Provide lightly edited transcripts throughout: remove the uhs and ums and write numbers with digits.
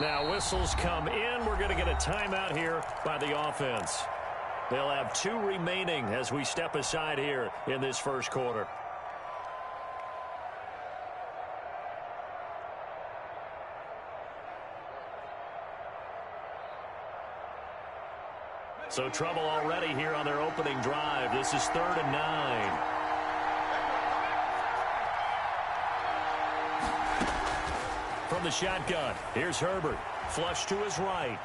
Now whistles come in. We're going to get a timeout here by the offense. They'll have 2 remaining as we step aside here in this first quarter. So trouble already here on their opening drive. This is 3rd and 9. From the shotgun, here's Herbert. Flush to his right.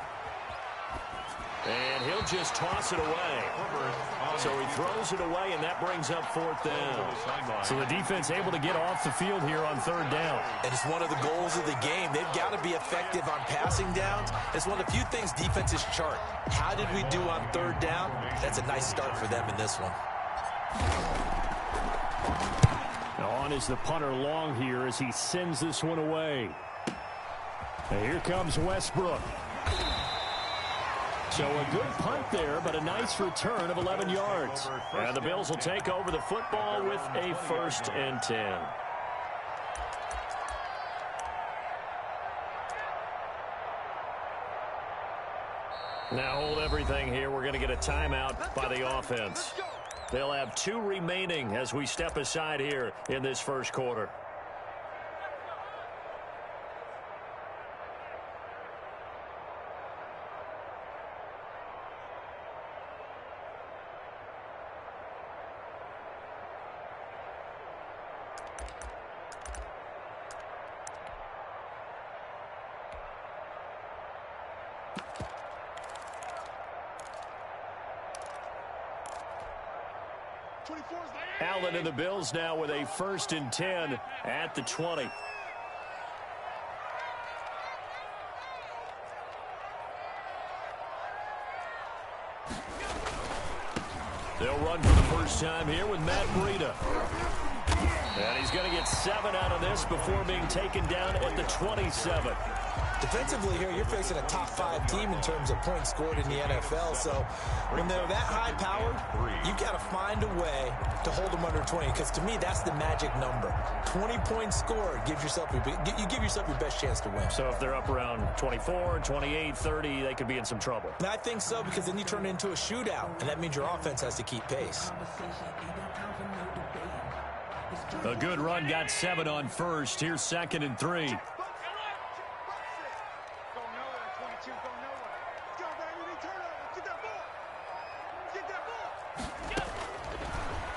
And he'll just toss it away. So he throws it away, and that brings up 4th down. So the defense able to get off the field here on 3rd down. And it's one of the goals of the game. They've got to be effective on passing downs. It's one of the few things defenses chart. How did we do on 3rd down? That's a nice start for them in this one. On is the punter Long here as he sends this one away. And here comes Westbrook. So a good punt there, but a nice return of 11 yards. And the Bills will take over the football with a 1st and 10. Now hold everything here. We're going to get a timeout by the offense. They'll have 2 remaining as we step aside here in this first quarter. Allen and the Bills now with a 1st and 10 at the 20. They'll run for the first time here with Matt Breida. And he's going to get 7 out of this before being taken down at the 27. Defensively here, you're facing a top 5 team in terms of points scored in the NFL. So when they're that high powered, you've got to find a way to hold them under 20. Because to me, that's the magic number. 20 points scored gives yourself you give yourself your best chance to win. So if they're up around 24, 28, 30, they could be in some trouble. And I think so, because then you turn it into a shootout, and that means your offense has to keep pace. A good run, got 7 on first. Here's 2nd and 3.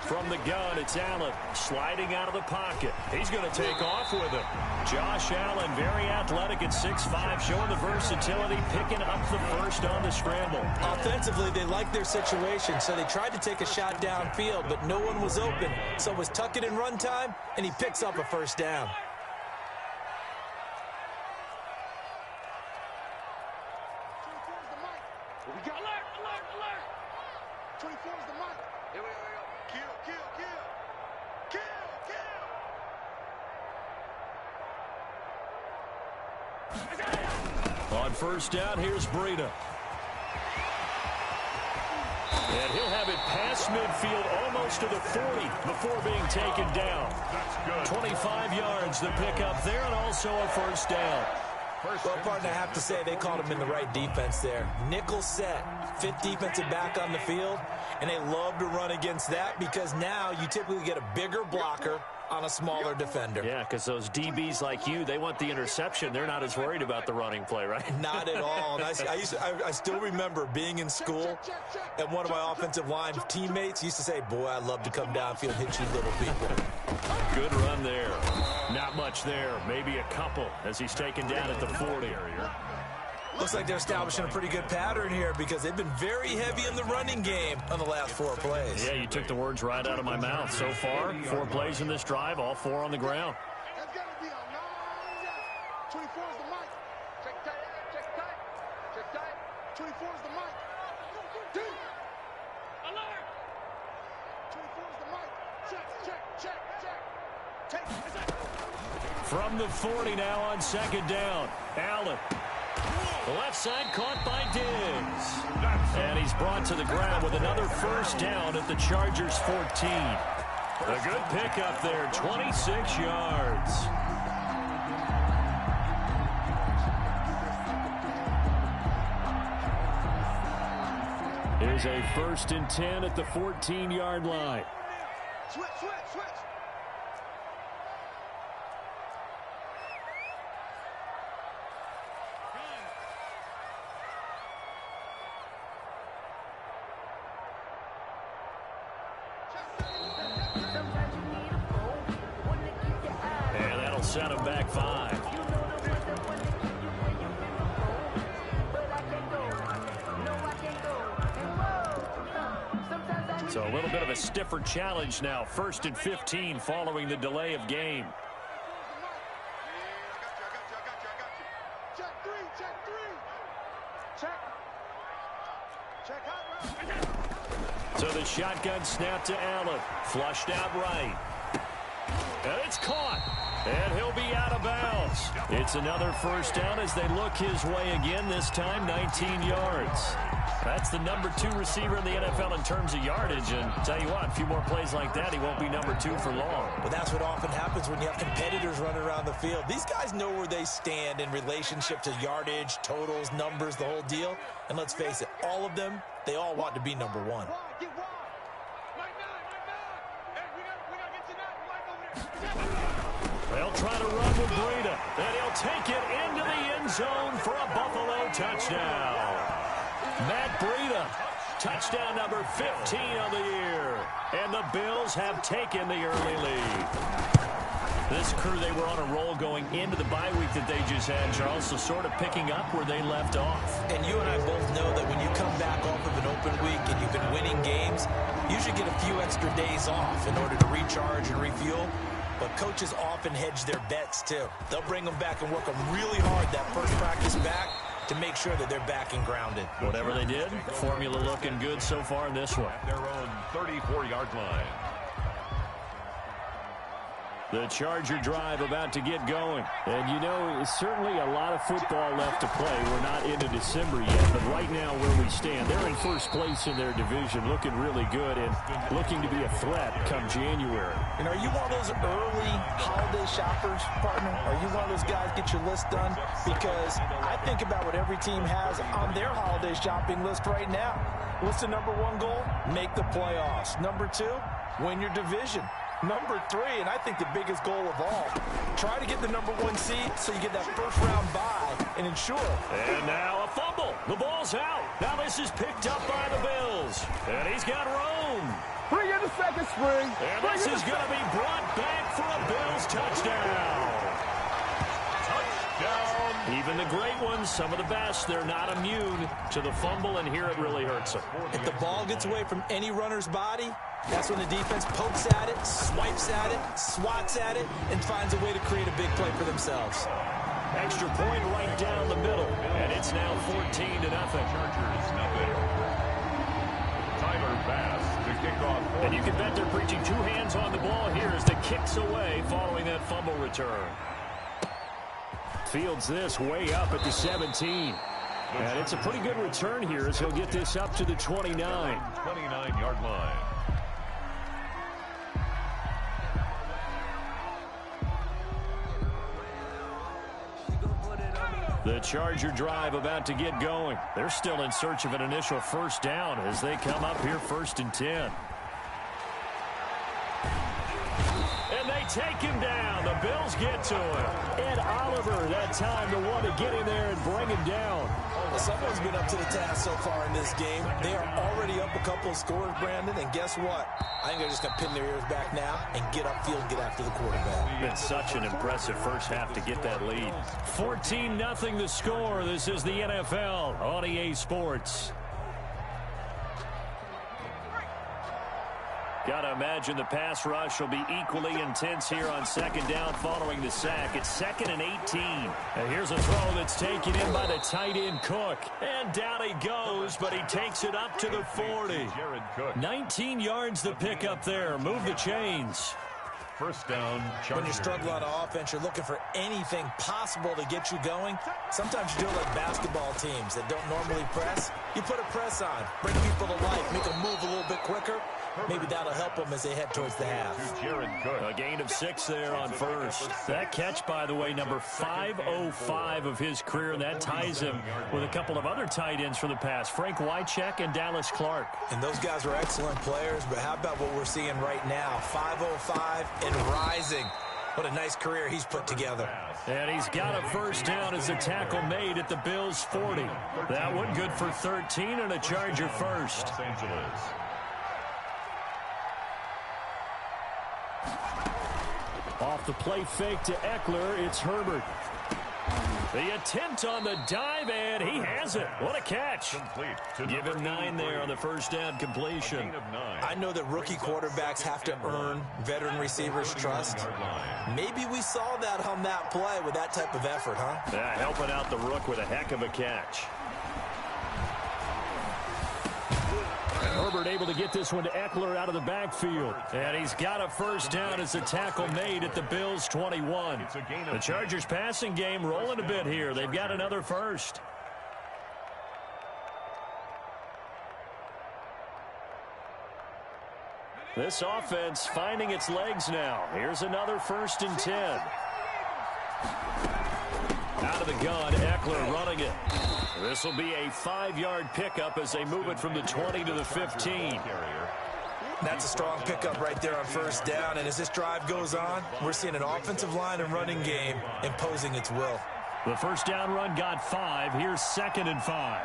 From the gun, it's Allen sliding out of the pocket. He's going to take off with it. Josh Allen, very athletic at 6'5", showing the versatility, picking up the first on the scramble. Offensively, they like their situation, so they tried to take a shot downfield, but no one was open. So it was tuck it in run time, and he picks up a 1st down. On 1st down, here's Breida. And he'll have it past midfield, almost to the 40, before being taken down. 25 yards the pickup there, and also a 1st down. Well, partner, I have to say they called him in the right defense there. Nickel set, 5th defensive back on the field, and they love to run against that because now you typically get a bigger blocker on a smaller defender. Yeah, because those DBs like you, they want the interception. They're not as worried about the running play, right? Not at all. And I still remember being in school, and one of my offensive line teammates used to say, boy, I'd love to come downfield and hit you little people. Good run there. Not much there. Maybe a couple as he's taken down at the 40 area. Looks like they're establishing a pretty good pattern here because they've been very heavy in the running game on the last 4 plays. Yeah, you took the words right out of my mouth. So far, 4 plays in this drive, all 4 on the ground. That's got to be a long yard. 24 is the mic. Check tight, check tight, check tight. 24 is the mic. Dude. Alert. 24 is the mic. Check. From the 40 now on 2nd down. Allen. The left side caught by Diggs. And he's brought to the ground with another 1st down at the Chargers 14. A good pickup there, 26 yards. Here's a 1st and 10 at the 14-yard line. Switch. And that'll set him back 5. So a little bit of a stiffer challenge now. 1st and 15 following the delay of game. Check three. So the shotgun snap to Allen. Flushed out right. And it's caught. And he'll be out of bounds. It's another 1st down as they look his way again, this time 19 yards. That's the number 2 receiver in the NFL in terms of yardage. And tell you what, a few more plays like that, he won't be number 2 for long. But that's what often happens when you have competitors running around the field. These guys know where they stand in relationship to yardage, totals, numbers, the whole deal. And let's face it, all of them, they all want to be number 1. They'll try to run with Breida, and he'll take it into the end zone for a Buffalo touchdown. Matt Breida, touchdown number 15 of the year. And the Bills have taken the early lead. This crew, they were on a roll going into the bye week that they just had, Charles, so sort of picking up where they left off. And you and I both know that when you come back off of an open week and you've been winning games, you should get a few extra days off in order to recharge and refuel. But coaches often hedge their bets, too. They'll bring them back and work them really hard that first practice back to make sure that they're back and grounded. Whatever they did, formula looking good so far in this one. Their own 34-yard line. The Charger drive about to get going. And, you know, certainly a lot of football left to play. We're not into December yet, but right now where we stand, they're in first place in their division, looking really good and looking to be a threat come January. And are you one of those early holiday shoppers, partner? Are you one of those guys get your list done? Because I think about what every team has on their holiday shopping list right now. What's the number 1 goal? Make the playoffs. Number 2, win your division. Number 3, and I think the biggest goal of all, try to get the number 1 seed so you get that first-round bye and ensure. And now a fumble. The ball's out. Now this is picked up by the Bills. And he's got room. Bring in the second string. And this is going to be brought back for a Bills touchdown. Even the great ones, some of the best, they're not immune to the fumble, and here it really hurts them. If the ball gets away from any runner's body, that's when the defense pokes at it, swipes at it, swats at it, and finds a way to create a big play for themselves. Extra point right down the middle, and it's now 14-0. Chargers nothing. Tyler Bass to kick off. And you can bet they're preaching 2 hands on the ball here as the kick's away following that fumble return. Fields this way up at the 17. And it's a pretty good return here as he'll get this up to the 29. 29-yard line. The Charger drive about to get going. They're still in search of an initial first down as they come up here 1st and 10. And they take him down. The Bills get to him. Ed Oliver that time the one to get in there and bring him down. Well, someone's been up to the task so far in this game. They are already up a couple of scores, Brandon, and guess what? I think they're just going to pin their ears back now and get upfield and get after the quarterback. Been such an impressive first half to get that lead. 14-0 the score. This is the NFL on EA Sports. Got to imagine the pass rush will be equally intense here on 2nd down following the sack. It's 2nd and 18. And here's a throw that's taken in by the tight end Cook. And down he goes, but he takes it up to the 40. 19 yards the pick up there. Move the chains. First down, Chargers. When you struggle on offense, you're looking for anything possible to get you going. Sometimes you do it like basketball teams that don't normally press. You put a press on, bring people to life, make them move a little bit quicker. maybe that'll help them as they head towards the half. A gain of 6 there on first. That catch, by the way, number 505 of his career, and that ties him with a couple of other tight ends for the pass, Frank Wycheck and Dallas Clark. And those guys were excellent players, but how about what we're seeing right now? 505 and rising. What a nice career he's put together. And he's got a first down as the tackle made at the Bills' 40. That one good for 13 and a Charger first. Los Angeles. Off the play fake to Eckler, it's Herbert. The attempt on the dive, and he has it. What a catch. Give him 9 there on the first down completion. I know that rookie quarterbacks have to earn veteran receivers' trust. Maybe we saw that on that play with that type of effort, huh? Yeah, helping out the rook with a heck of a catch. Herbert able to get this one to Eckler out of the backfield. And he's got a first down as the tackle made at the Bills' 21. The Chargers passing game rolling a bit here. They've got another first. This offense finding its legs now. Here's another 1st and 10. Out of the gun, Eckler running it. This will be a 5-yard pickup as they move it from the 20 to the 15. That's a strong pickup right there on first down. And as this drive goes on, we're seeing an offensive line and running game imposing its will. The first down run got 5. Here's 2nd and 5.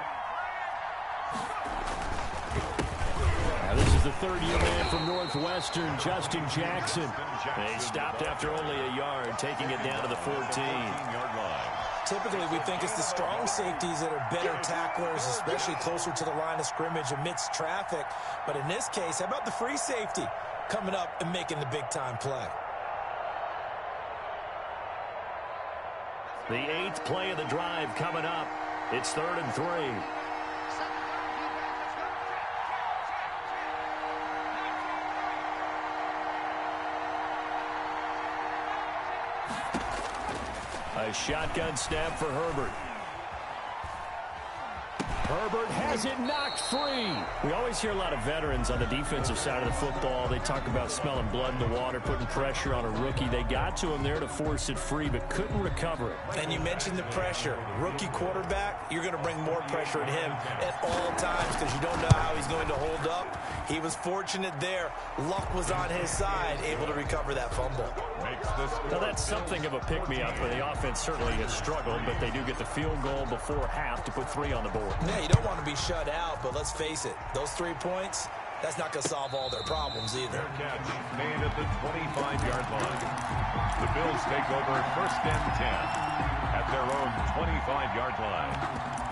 Now this is the 3rd-year man from Northwestern, Justin Jackson. They stopped after only a yard, taking it down to the 14-yard line. Typically, we think it's the strong safeties that are better tacklers, especially closer to the line of scrimmage amidst traffic. But in this case, how about the free safety coming up and making the big-time play? The 8th play of the drive coming up. It's 3rd and 3. A shotgun snap for Herbert. Herbert has it knocked free. We always hear a lot of veterans on the defensive side of the football. They talk about smelling blood in the water, putting pressure on a rookie. They got to him there to force it free, but couldn't recover it. And you mentioned the pressure. Rookie quarterback, you're going to bring more pressure at him at all times because you don't know how he's going to hold up. He was fortunate there. Luck was on his side, able to recover that fumble. Now that's something of a pick-me-up, where the offense certainly has struggled, but they do get the field goal before half to put 3 on the board. Yeah, you don't want to be shut out, but let's face it, those 3 points, that's not going to solve all their problems either. Catch made at the 25-yard line. The Bills take over 1st and 10 at their own 25-yard line.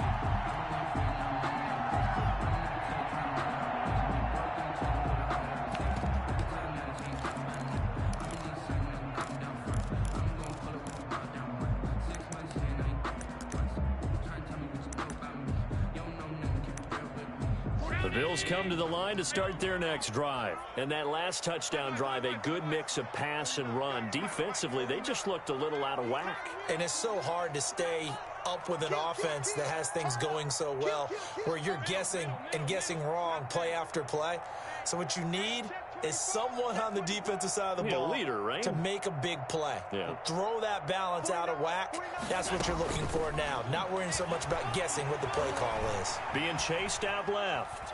The Bills come to the line to start their next drive. And that last touchdown drive, a good mix of pass and run. Defensively, they just looked a little out of whack. And it's so hard to stay up with an offense that has things going so well, where you're guessing and guessing wrong play after play. So what you need is someone on the defensive side of the ball, leader, right? to make a big play. Yeah. Throw that balance out of whack. That's what you're looking for now. Not worrying so much about guessing what the play call is. Being chased out left.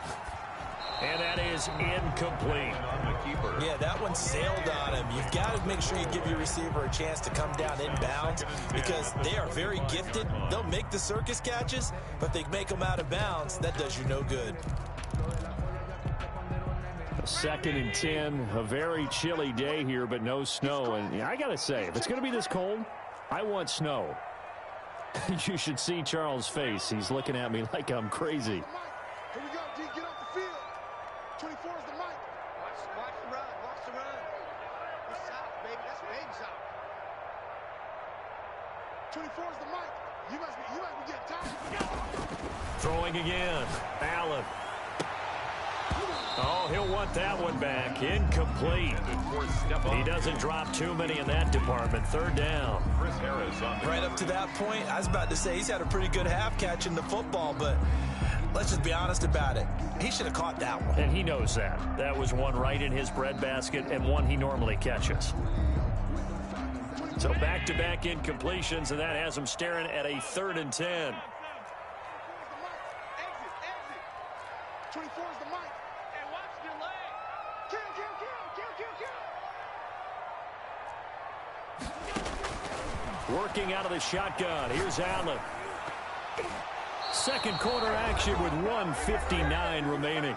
And that is incomplete. Yeah, that one sailed on him. You've got to make sure you give your receiver a chance to come down inbounds because they are very gifted. They'll make the circus catches, but they make them out of bounds. That does you no good. 2nd and 10, a very chilly day here, but no snow. And I got to say, if it's going to be this cold, I want snow. You should see Charles' face. He's looking at me like I'm crazy. Here we go, D. Get off the field. 24 is the mic. Watch the run. Watch the run. It's south, baby. That's big south. 24 is the mic. You must be getting tired. Throwing again. Allen. Oh, he'll want that one back. Incomplete. He doesn't drop too many in that department. 3rd down. Right up to that point, I was about to say he's had a pretty good half catching the football, but let's just be honest about it. He should have caught that one. And he knows that. That was one right in his breadbasket and one he normally catches. So back-to-back incompletions, and that has him staring at a 3rd and 10. 24 is the mic. And watch the leg. Kill. Working out of the shotgun. Here's Allen. Second quarter action with 1:59 remaining.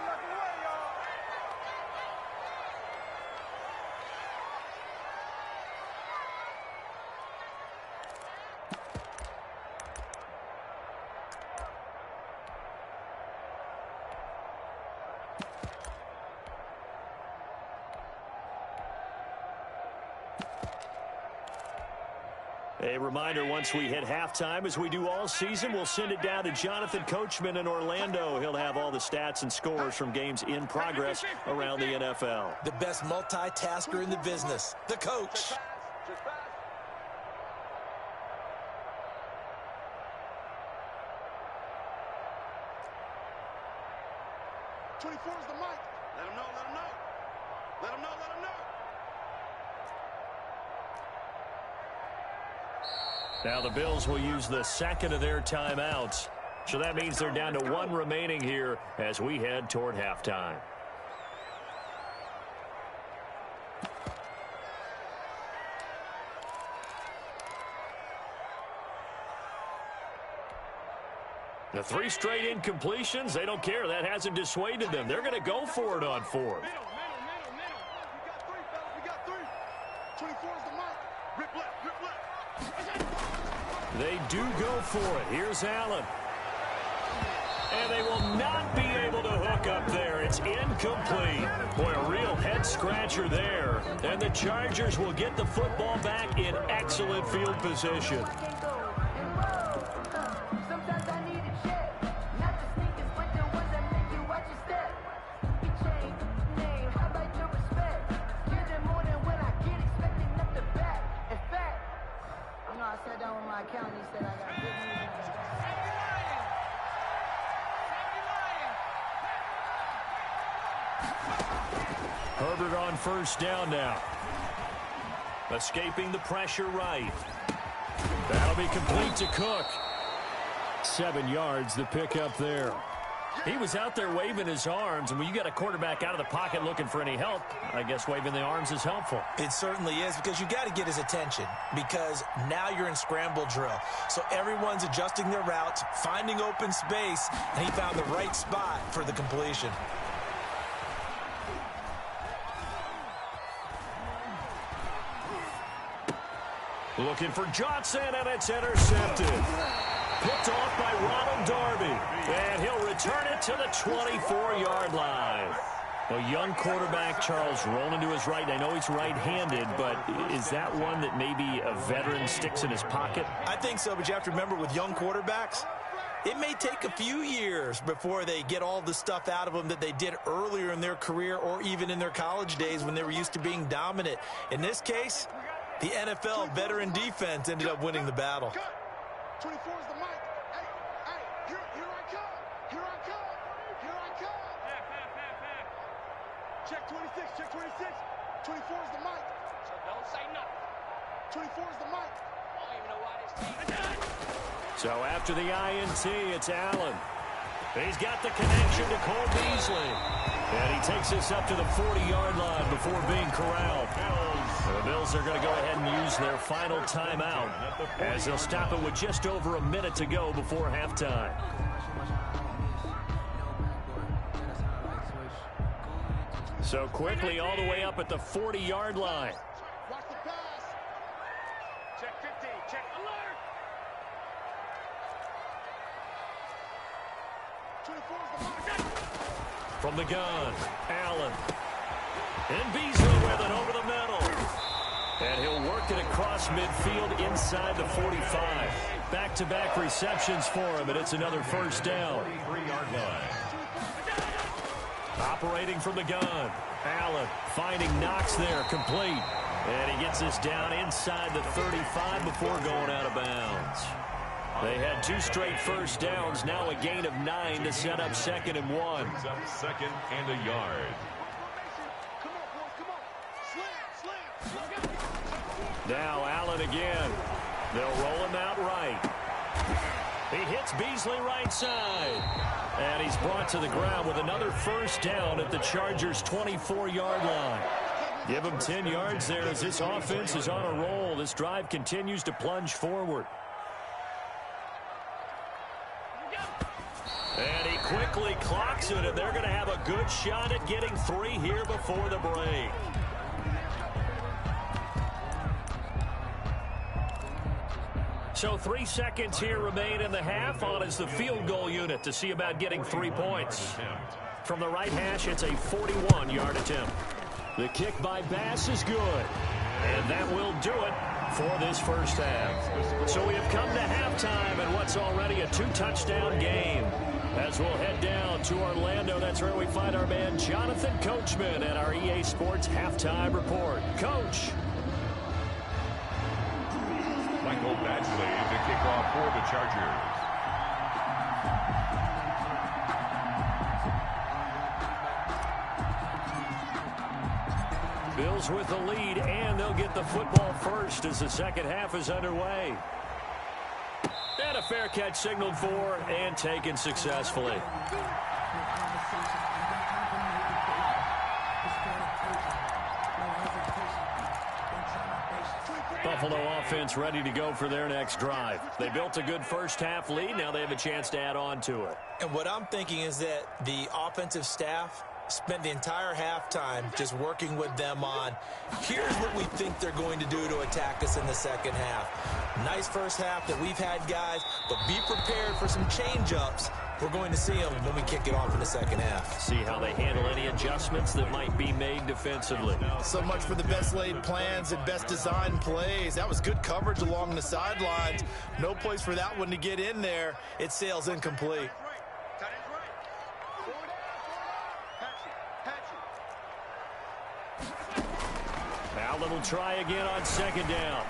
A reminder, once we hit halftime, as we do all season, we'll send it down to Jonathan Coachman in Orlando. He'll have all the stats and scores from games in progress around the NFL. The best multitasker in the business, the coach. 24 is the mic. Let him know, let him know. Let him know, let him know. Now the Bills will use the second of their timeouts. So that means they're down to 1 remaining here as we head toward halftime. The 3 straight incompletions, they don't care. That hasn't dissuaded them. They're going to go for it on 4th. Middle. We got 3, fellas. We got 3. 24 is the mic. Rip left, rip left. They do go for it. Here's Allen. And they will not be able to hook up there. It's incomplete. Boy, a real head-scratcher there. And the Chargers will get the football back in excellent field position. Herbert on first down now. Escaping the pressure right. That'll be complete to Cook. 7 yards, the pickup there. He was out there waving his arms, and when you got a quarterback out of the pocket looking for any help, I guess waving the arms is helpful. It certainly is, because you got to get his attention, because now you're in scramble drill. So everyone's adjusting their routes, finding open space, and he found the right spot for the completion. Looking for Johnson, and it's intercepted. Picked off by Ronald Darby. And he'll return it to the 24-yard line. A young quarterback, Charles, rolling to his right. I know he's right-handed, but is that one that maybe a veteran sticks in his pocket? I think so, but you have to remember with young quarterbacks, it may take a few years before they get all the stuff out of them that they did earlier in their career or even in their college days when they were used to being dominant. In this case, the NFL veteran defense ended up winning the battle. 24 is the mic. Hey, here I come. Here I come. Here I come. Check 26, check 26. 24 is the mic. So don't say nothing. 24 is the mic. I don't even know why this team is done. So after the INT, it's Allen. He's got the connection to Cole Beasley. And he takes this up to the 40-yard line before being corralled. The Bills are going to go ahead and use their final timeout as they'll stop it with just over a minute to go before halftime. So quickly all the way up at the 40-yard line. Watch the pass. Check 15. Check alert. 24 is the mic. From the gun, Allen. And Beasley with it over the middle. And he'll work it across midfield inside the 45. Back-to-back receptions for him, and it's another first down. 3-yard line. Operating from the gun, Allen finding Knox there, complete. And he gets this down inside the 35 before going out of bounds. They had 2 straight first downs, now a gain of 9 to set up 2nd and 1. Brings up 2nd and a yard. Now Allen again. They'll roll him out right. He hits Beasley right side. And he's brought to the ground with another first down at the Chargers' 24-yard line. Give him 10 yards there as this offense is on a roll. This drive continues to plunge forward. And he quickly clocks it, and they're going to have a good shot at getting 3 here before the break. So 3 seconds here remain in the half. On is the field goal unit to see about getting 3 points. From the right hash, it's a 41-yard attempt. The kick by Bass is good. And that will do it for this first half. So we have come to halftime in what's already a 2-touchdown game. As we'll head down to Orlando, that's where we find our man Jonathan Coachman at our EA Sports Halftime Report. Coach. Michael Badgley to kick off for the Chargers. Bills with the lead, and they'll get the football first as the second half is underway. And a fair catch signaled for and taken successfully. Buffalo offense ready to go for their next drive. They built a good first half lead. Now they have a chance to add on to it. And what I'm thinking is that the offensive staff spent the entire halftime just working with them on, here's what we think they're going to do to attack us in the second half. Nice first half that we've had, guys, but be prepared for some change-ups. We're going to see them when we kick it off in the second half. See how they handle any adjustments that might be made defensively. So much for the best laid plans and best designed plays. That was good coverage along the sidelines. No place for that one to get in there. It sails incomplete. Allen will try again on second down.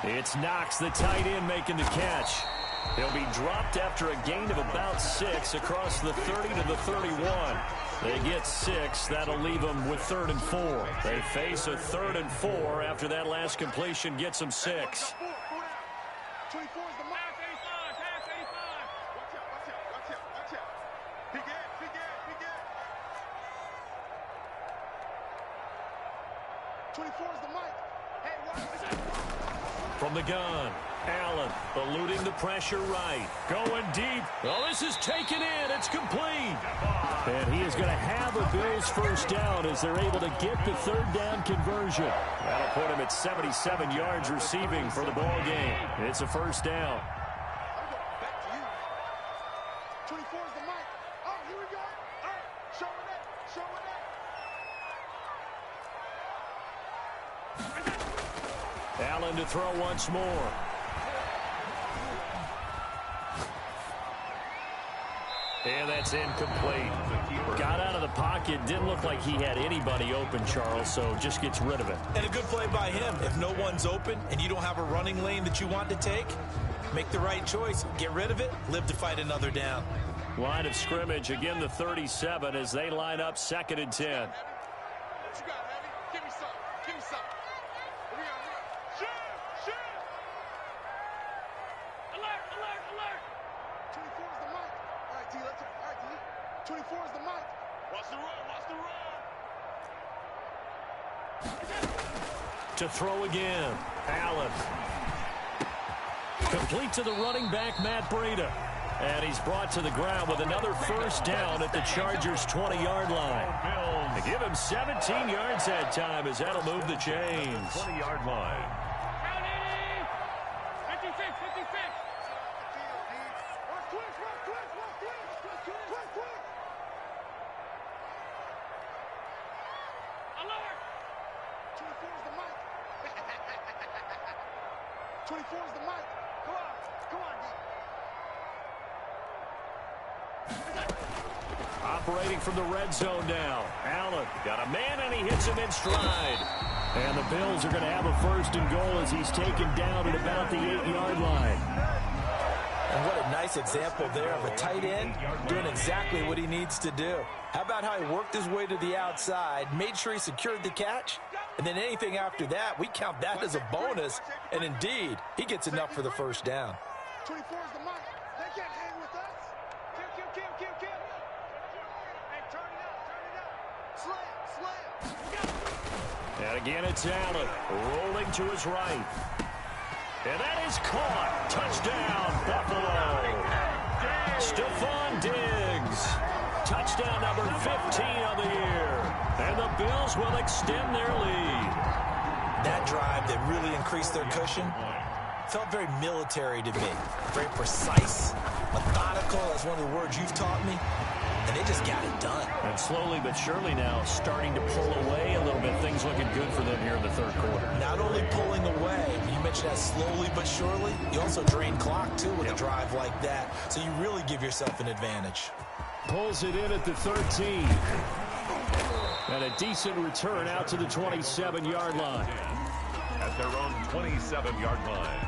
It's Knox, the tight end, making the catch. He'll be dropped after a gain of about 6 across the 30 to the 31. They get 6. That'll leave them with 3rd and 4. They face a 3rd and 4 after that last completion gets them 6. From the gun, Allen eluding the pressure right. Going deep. Oh, this is taken in. It's complete. And he is going to have a Bills first down as they're able to get the 3rd down conversion. That'll put him at 77 yards receiving for the ball game. It's a first down. Allen to throw once more. And that's incomplete. Got out of the pocket. Didn't look like he had anybody open, Charles, so just gets rid of it. And a good play by him. If no one's open and you don't have a running lane that you want to take, make the right choice. Get rid of it. Live to fight another down. Line of scrimmage, again the 37 as they line up 2nd and 10. To throw again, Allen. Complete to the running back, Matt Breida. And he's brought to the ground with another first down at the Chargers' 20-yard line. They give him 17 yards that time as that'll move the chains. 20-yard line. Operating from the red zone now. Allen got a man, and he hits him in stride. And the Bills are going to have a 1st and goal as he's taken down at about the 8-yard line. And what a nice example there of a tight end doing exactly what he needs to do. How about how he worked his way to the outside, made sure he secured the catch, and then anything after that, we count that as a bonus. And indeed, he gets enough for the first down. 24 is the mic. They can't hang with us. Kill. Hey, turn it up. Slam. And again, it's Allen rolling to his right. And that is caught. Touchdown, Buffalo. Stephon Diggs. Touchdown number 15 on the year. And the Bills will extend their lead. That drive that really increased their cushion felt very military to me. Very precise, methodical. That's one of the words you've taught me. And they just got it done. And slowly but surely now starting to pull away a little bit. Things looking good for them here in the third quarter. Not only pulling away, you mentioned that slowly but surely, you also drain clock too with a drive like that. So you really give yourself an advantage. Pulls it in at the 13. And a decent return out to the 27-yard line. At their own 27-yard line.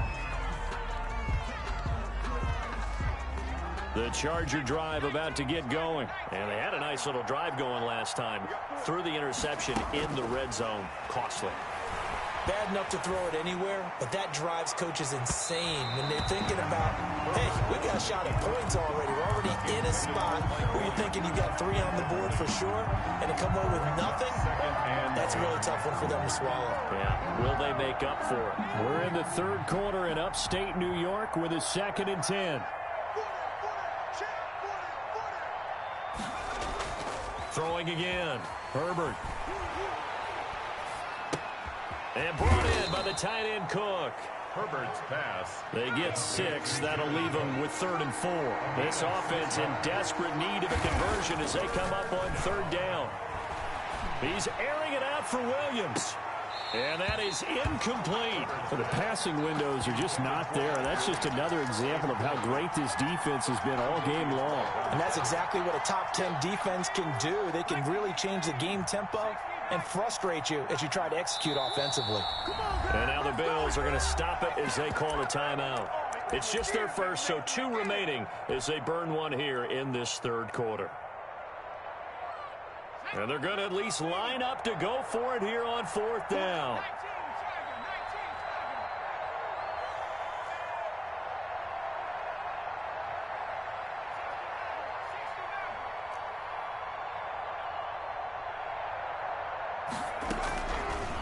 The Charger drive about to get going. And they had a nice little drive going last time. Threw the interception in the red zone. Costly. Bad enough to throw it anywhere, but that drives coaches insane when they're thinking about, hey, we got a shot at points already. We're already in a spot where you're thinking you got 3 on the board for sure, and to come away with nothing, that's a really tough one for them to swallow. Yeah, will they make up for it? We're in the third quarter in upstate New York with a 2nd and 10. Throwing again. Herbert. And brought in by the tight end Cook. Herbert's pass. They get 6. That'll leave them with 3rd and 4. This offense in desperate need of a conversion as they come up on 3rd down. He's airing it out for Williams. And that is incomplete. The passing windows are just not there. That's just another example of how great this defense has been all game long. And that's exactly what a top 10 defense can do. They can really change the game tempo and frustrate you as you try to execute offensively. And now the Bills are going to stop it as they call a timeout. It's just their first, so 2 remaining as they burn one here in this third quarter. And they're going to at least line up to go for it here on 4th down.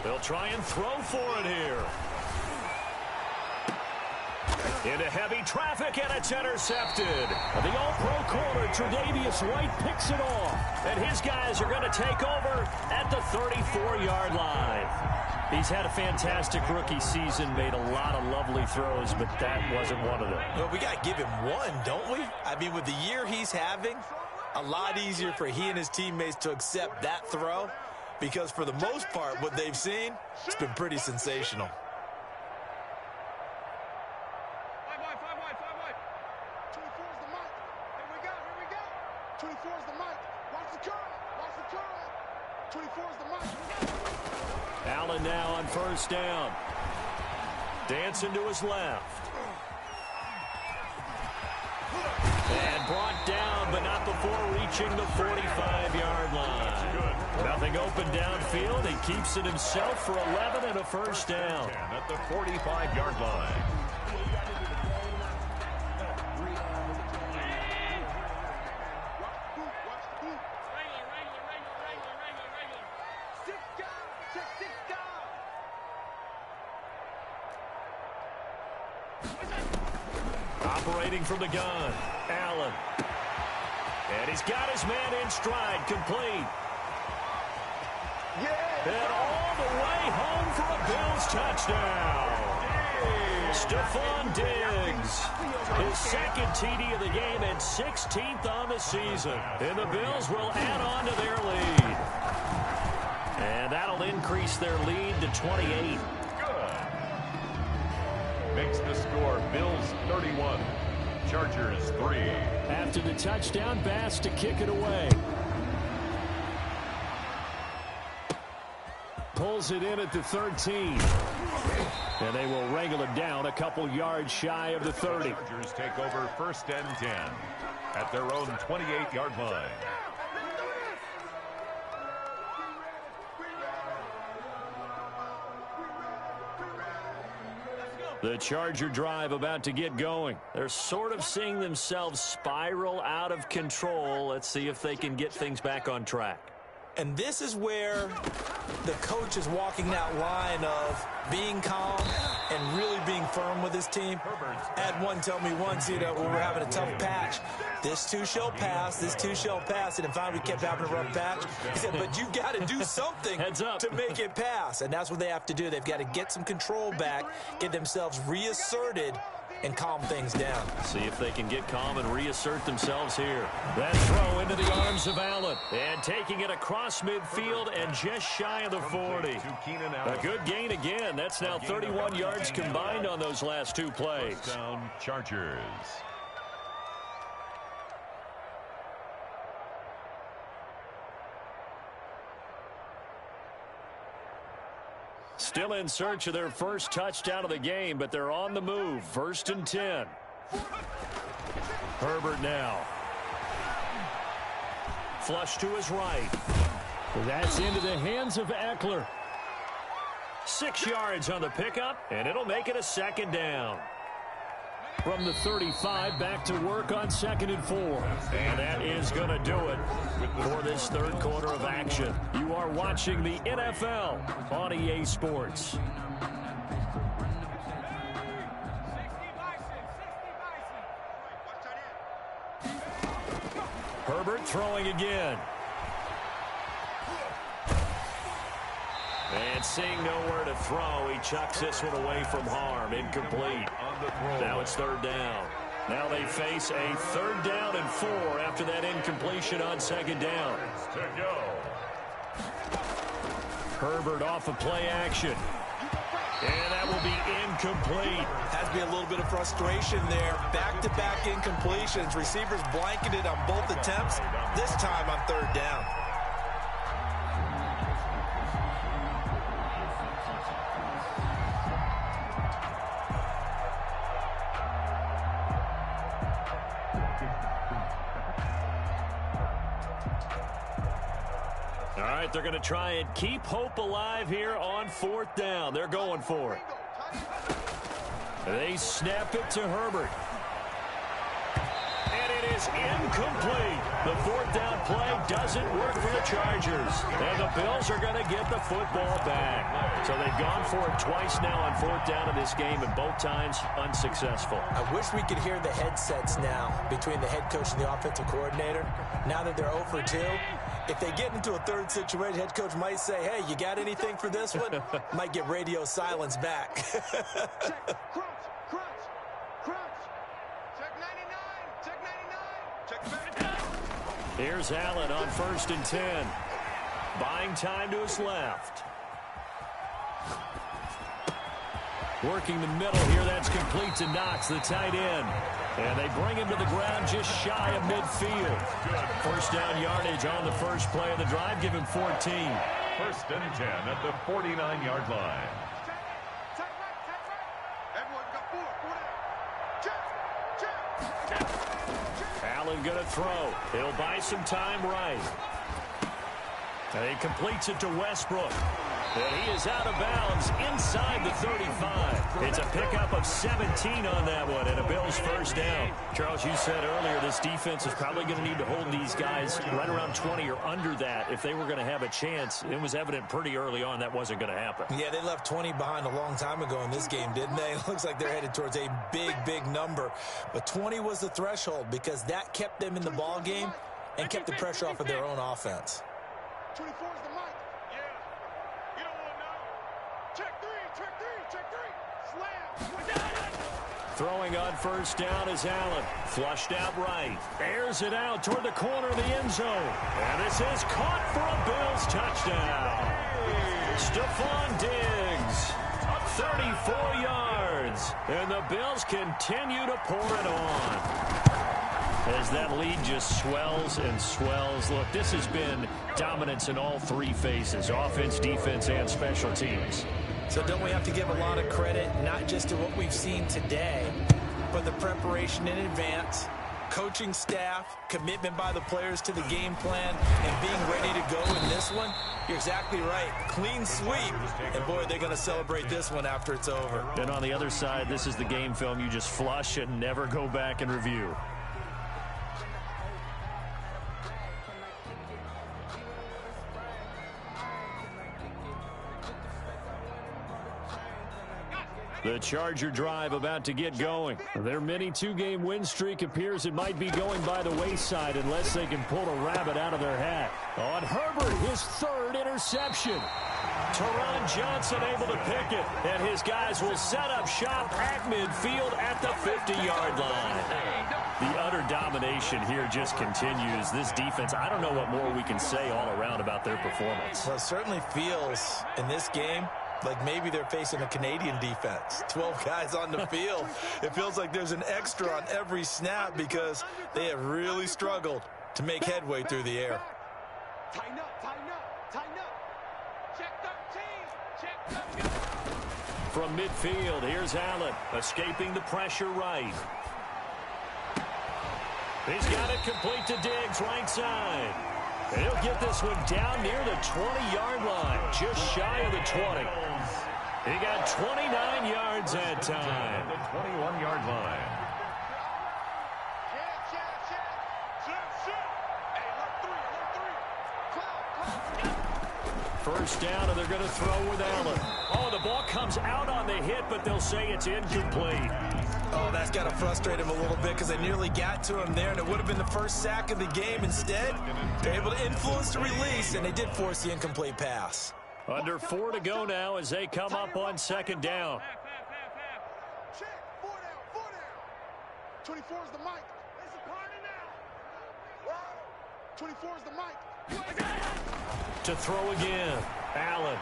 They'll try and throw for it here. Into heavy traffic, and it's intercepted. The all-pro corner, Tre'Davious White, picks it off. And his guys are going to take over at the 34-yard line. He's had a fantastic rookie season, made a lot of lovely throws, but that wasn't one of them. Well, we got to give him one, don't we? I mean, with the year he's having, a lot easier for he and his teammates to accept that throw, because for the most part, what they've seen, it's been pretty sensational. 24 is the mic. Watch the curl. 24 is the mic. Allen now on 1st down. Dancing to his left. And brought down, but not before reaching the 45-yard line. Nothing open downfield. He keeps it himself for 11 and a 1st down. At the 45-yard line. Operating from the gun, Allen. And he's got his man in stride, complete. And all the way home for a Bills touchdown. Stephon Diggs, his 2nd TD of the game and 16th on the season. And the Bills will add on to their lead. And that'll increase their lead to 28. Makes the score Bills 31, Chargers 3. After the touchdown, Bass to kick it away. Pulls it in at the 13. And they will wrangle it down a couple yards shy of the 30. Chargers take over 1st and 10 at their own 28-yard line. The Charger drive about to get going. They're sort of seeing themselves spiral out of control. Let's see if they can get things back on track. And this is where the coach is walking that line of being calm and really being firm with his team. I had one tell me once, when we were having a tough patch, this too shall pass, this too shall pass. And finally we kept having a rough patch. He said, but you got to do something to make it pass. And that's what they have to do. They've got to get some control back, get themselves reasserted, and calm things down. See if they can get calm and reassert themselves here. That throw into the arms of Allen. And taking it across midfield and just shy of the 40. A good gain again. That's now 31 yards combined on those last two plays. Down Chargers. Still in search of their first touchdown of the game, but they're on the move. 1st and 10. Herbert now. Flush to his right. That's into the hands of Eckler. 6 yards on the pickup, and it'll make it a 2nd down. From the 35, back to work on 2nd and 4. And that is going to do it for this third quarter of action. You are watching the NFL on EA Sports. Herbert throwing again. And seeing nowhere to throw, he chucks this one away from harm. Incomplete. Now it's 3rd down. Now they face a 3rd down and 4 after that incompletion on 2nd down. Herbert off of play action. And that will be incomplete. Has to be a little bit of frustration there. Back-to-back incompletions. Receivers blanketed on both attempts. This time on 3rd down. All right, they're going to try and keep hope alive here on 4th down. They're going for it. They snap it to Herbert. And it is incomplete. The 4th down play doesn't work for the Chargers. And the Bills are going to get the football back. So they've gone for it twice now on 4th down in this game, and both times unsuccessful. I wish we could hear the headsets now between the head coach and the offensive coordinator. Now that they're 0 for 2, if they get into a third situation, head coach might say, hey, you got anything for this one? Might get radio silence back. Here's Allen on 1st and 10. Buying time to his left. Working the middle here. That's complete to Knox, the tight end. And they bring him to the ground just shy of midfield. 1st down yardage on the first play of the drive. Give him 14. 1st and 10 at the 49-yard line. Allen going to throw. He'll buy some time right. And he completes it to Westbrook. And he is out of bounds inside the 35. It's a pickup of 17 on that one and a Bills 1st down. Charles, you said earlier this defense is probably going to need to hold these guys right around 20 or under that if they were going to have a chance. It was evident pretty early on that wasn't going to happen. Yeah, they left 20 behind a long time ago in this game, didn't they? It looks like they're headed towards a big, big number. But 20 was the threshold because that kept them in the ball game and kept the pressure off of their own offense. 24 is the mic. Yeah. You don't want to know. Check three. Slam. Throwing on 1st down is Allen. Flushed out right. Airs it out toward the corner of the end zone. And this is caught for a Bills touchdown. Stephon Diggs. 34 yards. And the Bills continue to pour it on. as that lead just swells and swells. Look, this has been dominance in all three phases, offense, defense, and special teams. So don't we have to give a lot of credit, not just to what we've seen today, but the preparation in advance, coaching staff, commitment by the players to the game plan, and being ready to go in this one? You're exactly right. Clean sweep. And, boy, they're going to celebrate this one after it's over. And on the other side, this is the game film you just flush and never go back and review. The Charger drive about to get going. Their mini two-game win streak appears it might be going by the wayside unless they can pull a rabbit out of their hat. On Herbert, his third interception. Taron Johnson able to pick it, and his guys will set up shop at midfield at the 50-yard line. The utter domination here just continues. This defense, I don't know what more we can say all around about their performance. Well, it certainly feels in this game like maybe they're facing a Canadian defense. 12 guys on the field. It feels like there's an extra on every snap because they have really struggled to make headway through the air. Tighten up, tighten up, tighten up. Check 13, check 13. From midfield, here's Allen, escaping the pressure right. He's got it complete to Diggs, right side. And he'll get this one down near the 20-yard line, just shy of the 20. He got 29 yards that time. The 21-yard line. First down, and they're going to throw with Allen. Oh, the ball comes out on the hit, but they'll say it's incomplete. Oh, that's got to frustrate him a little bit because they nearly got to him there, and it would have been the first sack of the game. Instead, they're able to influence the release, and they did force the incomplete pass. Under 4 to go now as they come up on second down. Check, 4 down, 4 down. 24 is the mic. It's a party now. 24 is the mic. To throw again, Allen.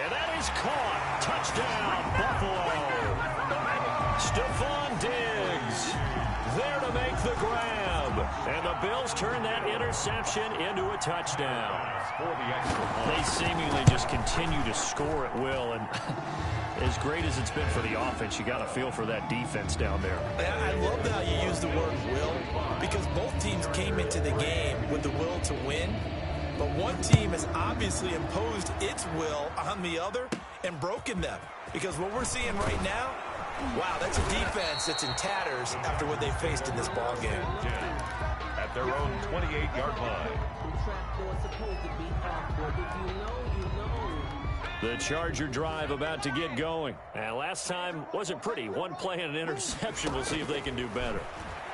And that is caught. Touchdown, Buffalo. Stephon Diggs there to make the grab. And the Bills turn that interception into a touchdown. They seemingly just continue to score at will. And as great as it's been for the offense, you got to feel for that defense down there. I love how you use the word will because both teams came into the game with the will to win. But one team has obviously imposed its will on the other and broken them. Because what we're seeing right now, wow, that's a defense that's in tatters after what they faced in this ballgame. At their own 28-yard line. The Charger drive about to get going. And last time wasn't pretty. One play and an interception. We'll see if they can do better.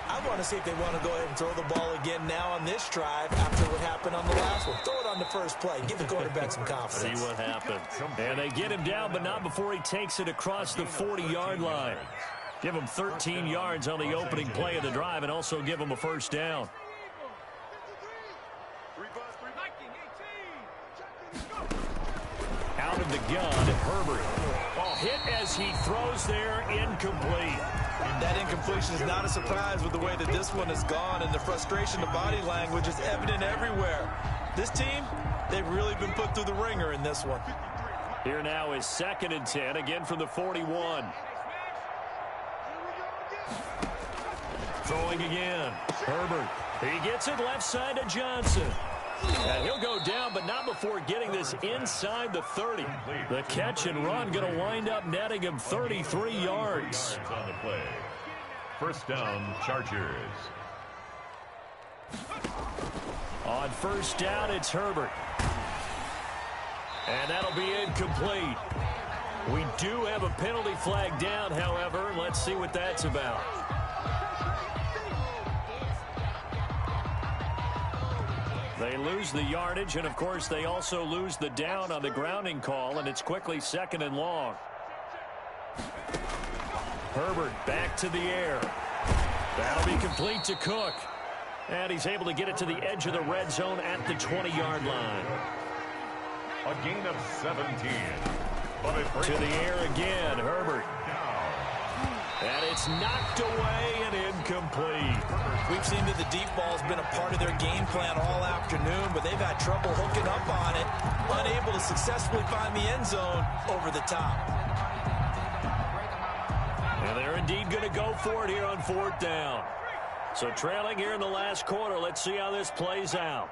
I want to see if they want to go ahead and throw the ball again now on this drive after what happened on the last one. Throw it on the first play. Give the quarterback some confidence. See what happens. And they get him down, but not before he takes it across the 40-yard line. Give him 13 yards on the opening play of the drive and also give him a first down. Out of the gun, Herbert. Oh, hit as he throws there, incomplete. That incompletion is not a surprise with the way that this one has gone, and the frustration, the body language is evident everywhere. This team, they've really been put through the ringer in this one. Here now is 2nd and 10, again from the 41. Throwing again. Herbert. He gets it left side to Johnson. And he'll go down, but not before getting this inside the 30. The catch and run going to wind up netting him 33 yards. On the play. First down, Chargers. On first down, it's Herbert. And that'll be incomplete. We do have a penalty flag down, however. Let's see what that's about. They lose the yardage, and, of course, they also lose the down on the grounding call, and it's quickly 2nd and long. Herbert back to the air. That'll be complete to Cook. And he's able to get it to the edge of the red zone at the 20-yard line. A gain of 17. To the air again, Herbert. And it's knocked away and incomplete. We've seen that the deep ball has been a part of their game plan all afternoon, but they've had trouble hooking up on it, unable to successfully find the end zone over the top. And they're indeed going to go for it here on 4th down. So trailing here in the last quarter. Let's see how this plays out.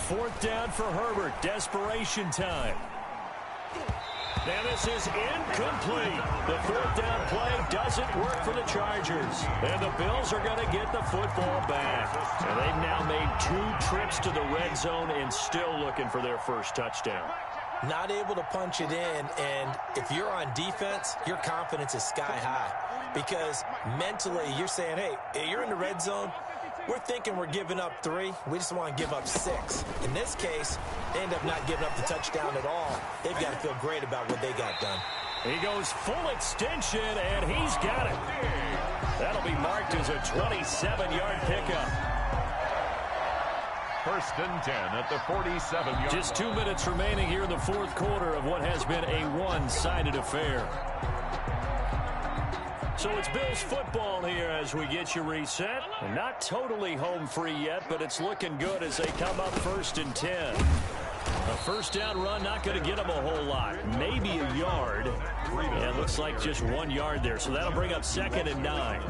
4th down for Herbert. Desperation time. Now this is incomplete. The 4th down play doesn't work for the Chargers. And the Bills are going to get the football back. And they've now made 2 trips to the red zone and still looking for their first touchdown. Not able to punch it in, and if you're on defense, your confidence is sky high. Because mentally, you're saying, hey, you're in the red zone. We're thinking we're giving up 3. We just want to give up 6. In this case, they end up not giving up the touchdown at all. They've got to feel great about what they got done. He goes full extension, and he's got it. That'll be marked as a 27-yard pickup. 1st and 10 at the 47-yard. Just 2 minutes remaining here in the 4th quarter of what has been a one-sided affair. So it's Bills football here as we get you reset. And not totally home free yet, but it's looking good as they come up 1st and 10. A 1st down run, not going to get them a whole lot. Maybe a yard. Yeah, it looks like just 1 yard there. So that'll bring up 2nd and 9.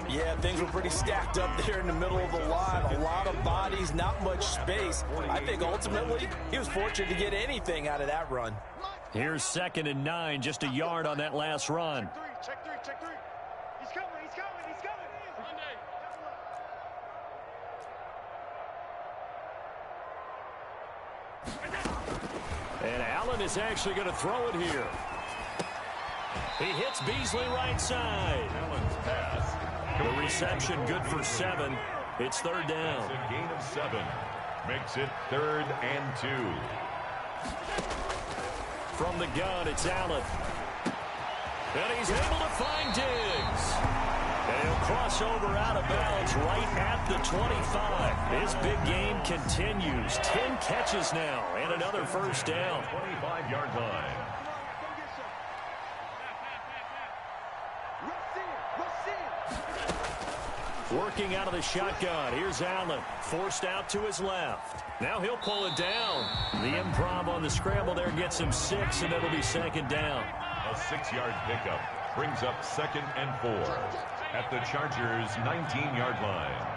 Yeah, things were pretty stacked up there in the middle of the line. A lot of bodies, not much space. I think ultimately he was fortunate to get anything out of that run. Here's 2nd and 9, just a yard on that last run. Check three. He's coming. And Allen is actually going to throw it here. He hits Beasley right side. Allen's pass. The reception good for 7. It's 3rd down. A gain of 7. Makes it 3rd and 2. From the gun, it's Allen. And he's able to find Diggs. And he'll cross over out of bounds right at the 25. His big game continues. 10 catches now and another 1st down. 25-yard line. Working out of the shotgun. Here's Allen. Forced out to his left. Now he'll pull it down. The improv on the scramble there gets him 6, and it'll be 2nd down. A 6-yard pickup brings up 2nd and 4 at the Chargers' 19-yard line.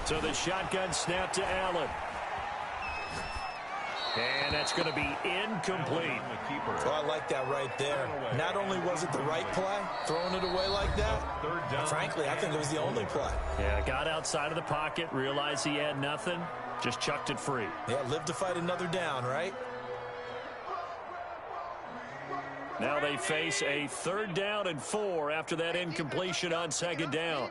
So the shotgun snap to Allen. And that's going to be incomplete. Oh, I like that right there. Not only was it the right play, throwing it away like that, frankly, I think it was the only play. Yeah, got outside of the pocket, realized he had nothing, just chucked it free. Yeah, live to fight another down, right? Now they face a 3rd down and 4 after that incompletion on 2nd down.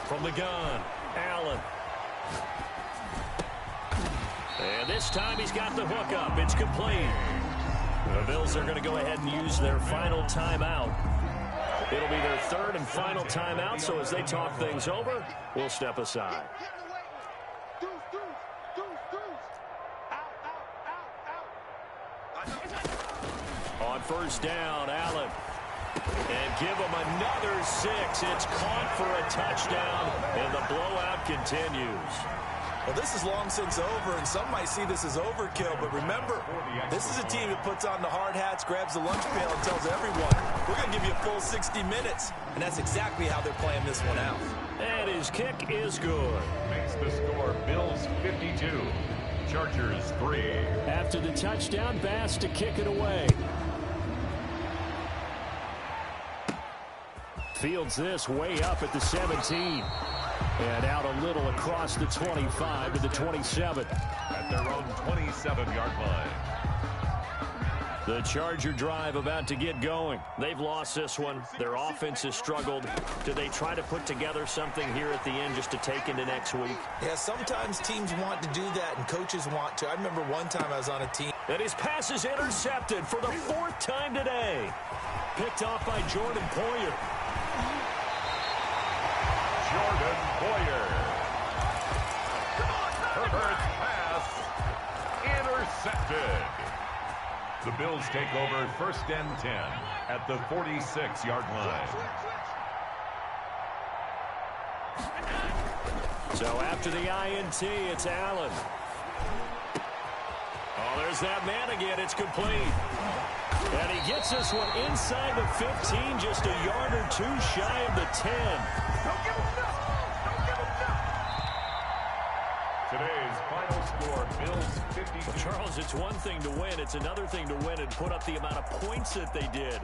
From the gun, Allen. And this time he's got the hook up. It's complete. The Bills are going to go ahead and use their final timeout. It'll be their 3rd and final timeout, so as they talk things over, we'll step aside. On 1st down, Allen. And give him another 6. It's caught for a touchdown, and the blowout continues. Well, this is long since over, and some might see this as overkill. But remember, this is a team that puts on the hard hats, grabs the lunch pail, and tells everyone, we're going to give you a full 60 minutes. And that's exactly how they're playing this one out. And his kick is good. Makes the score Bills 52, Chargers 3. After the touchdown, Bass to kick it away. Fields this way up at the 17. And out a little across the 25 to the 27. At their own 27-yard line. The Charger drive about to get going. They've lost this one. Their offense has struggled. Do they try to put together something here at the end just to take into next week? Yeah, sometimes teams want to do that and coaches want to. I remember one time I was on a team. And his pass is intercepted for the 4th time today. Picked off by Jordan Poyer. Jordan Poyer. Herbert's pass intercepted. The Bills take over 1st and 10 at the 46-yard line. So after the INT, it's Allen. Oh, there's that man again. It's complete. And he gets this one inside the 15, just a yard or two shy of the 10. Today's final score, Bills 52. Well, Charles, it's one thing to win. It's another thing to win and put up the amount of points that they did.